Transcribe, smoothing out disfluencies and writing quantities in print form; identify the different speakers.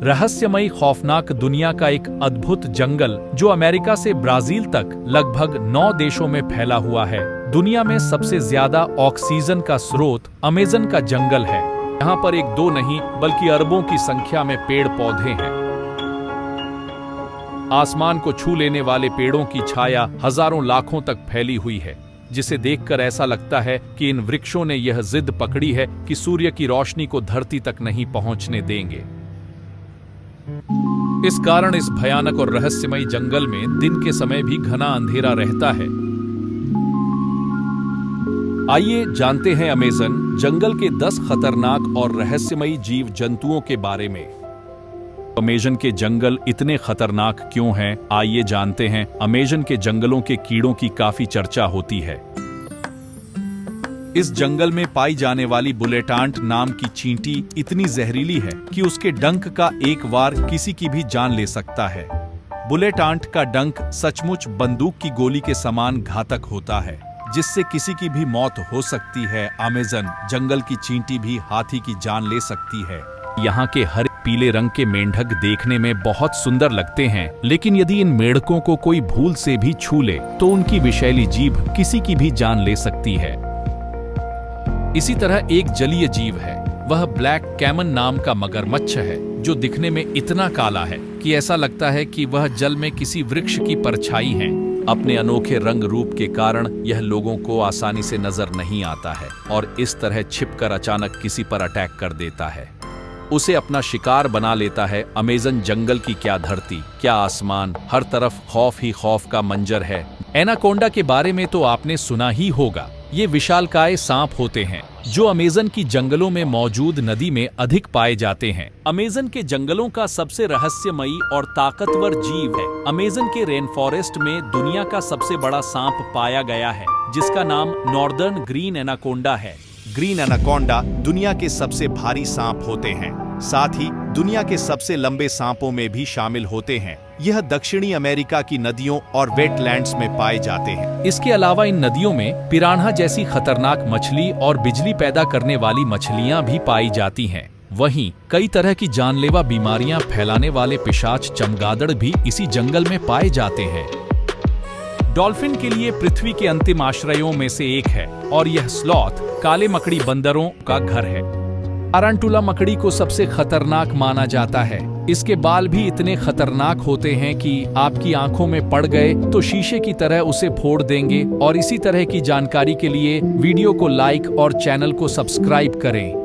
Speaker 1: रहस्यमयी खौफनाक दुनिया का एक अद्भुत जंगल जो अमेरिका से ब्राजील तक लगभग 9 देशों में फैला हुआ है। दुनिया में सबसे ज्यादा ऑक्सीजन का स्रोत अमेज़न का जंगल है। यहाँ पर एक दो नहीं बल्कि अरबों की संख्या में पेड़ पौधे हैं। आसमान को छू लेने वाले पेड़ों की छाया हजारों लाखों तक फैली हुई है, जिसे देखकर ऐसा लगता है कि इन वृक्षों ने यह जिद पकड़ी है कि सूर्य की रोशनी को धरती तक नहीं पहुंचने देंगे। इस कारण इस भयानक और रहस्यमयी जंगल में दिन के समय भी घना अंधेरा रहता है। आइए जानते हैं अमेज़न जंगल के 10 खतरनाक और रहस्यमयी जीव जंतुओं के बारे में। अमेज़न के जंगल इतने खतरनाक क्यों हैं? आइए जानते हैं। अमेज़न के जंगलों के कीड़ों की काफी चर्चा होती है। इस जंगल में पाई जाने वाली बुलेटांट नाम की चींटी इतनी जहरीली है कि उसके डंक का एक वार किसी की भी जान ले सकता है। बुलेटांट का डंक सचमुच बंदूक की गोली के समान घातक होता है, जिससे किसी की भी मौत हो सकती है। अमेज़न जंगल की चींटी भी हाथी की जान ले सकती है। यहाँ के हरे पीले रंग के मेंढक देखने में बहुत सुंदर लगते हैं, लेकिन यदि इन मेंढकों को कोई भूल से भी छू ले तो उनकी विषैली जीभ किसी की भी जान ले सकती है। इसी तरह एक जलीय जीव है, वह ब्लैक कैमन नाम का मगरमच्छ है, जो दिखने में इतना काला है कि ऐसा लगता है कि वह जल में किसी वृक्ष की परछाई है। अपने अनोखे रंग रूप के कारण यह लोगों को आसानी से नजर नहीं आता है और इस तरह छिपकर अचानक किसी पर अटैक कर देता है, उसे अपना शिकार बना लेता है। अमेज़न जंगल की क्या धरती, क्या आसमान, हर तरफ खौफ ही खौफ का मंजर है। एनाकोंडा के बारे में तो आपने सुना ही होगा। ये विशालकाय सांप होते हैं जो अमेज़न की जंगलों में मौजूद नदी में अधिक पाए जाते हैं। अमेज़न के जंगलों का सबसे रहस्यमयी और ताकतवर जीव है। अमेज़न के रेन फॉरेस्ट में दुनिया का सबसे बड़ा सांप पाया गया है, जिसका नाम नॉर्दर्न ग्रीन एनाकोंडा है। ग्रीन एनाकोंडा दुनिया के सबसे भारी सांप होते हैं, साथ ही दुनिया के सबसे लंबे सांपों में भी शामिल होते हैं। यह दक्षिणी अमेरिका की नदियों और वेटलैंड्स में पाए जाते हैं। इसके अलावा इन नदियों में पिरान्हा जैसी खतरनाक मछली और बिजली पैदा करने वाली मछलियां भी पाई जाती हैं। वहीं कई तरह की जानलेवा बीमारियां फैलाने वाले पिशाच चमगादड़ भी इसी जंगल में पाए जाते हैं। डॉल्फिन के लिए पृथ्वी के अंतिम आश्रयों में से एक है और यह स्लॉथ काले मकड़ी बंदरों का घर है। टारंटुला मकड़ी को सबसे खतरनाक माना जाता है। इसके बाल भी इतने खतरनाक होते हैं कि आपकी आंखों में पड़ गए तो शीशे की तरह उसे फोड़ देंगे। और इसी तरह की जानकारी के लिए वीडियो को लाइक और चैनल को सब्सक्राइब करें।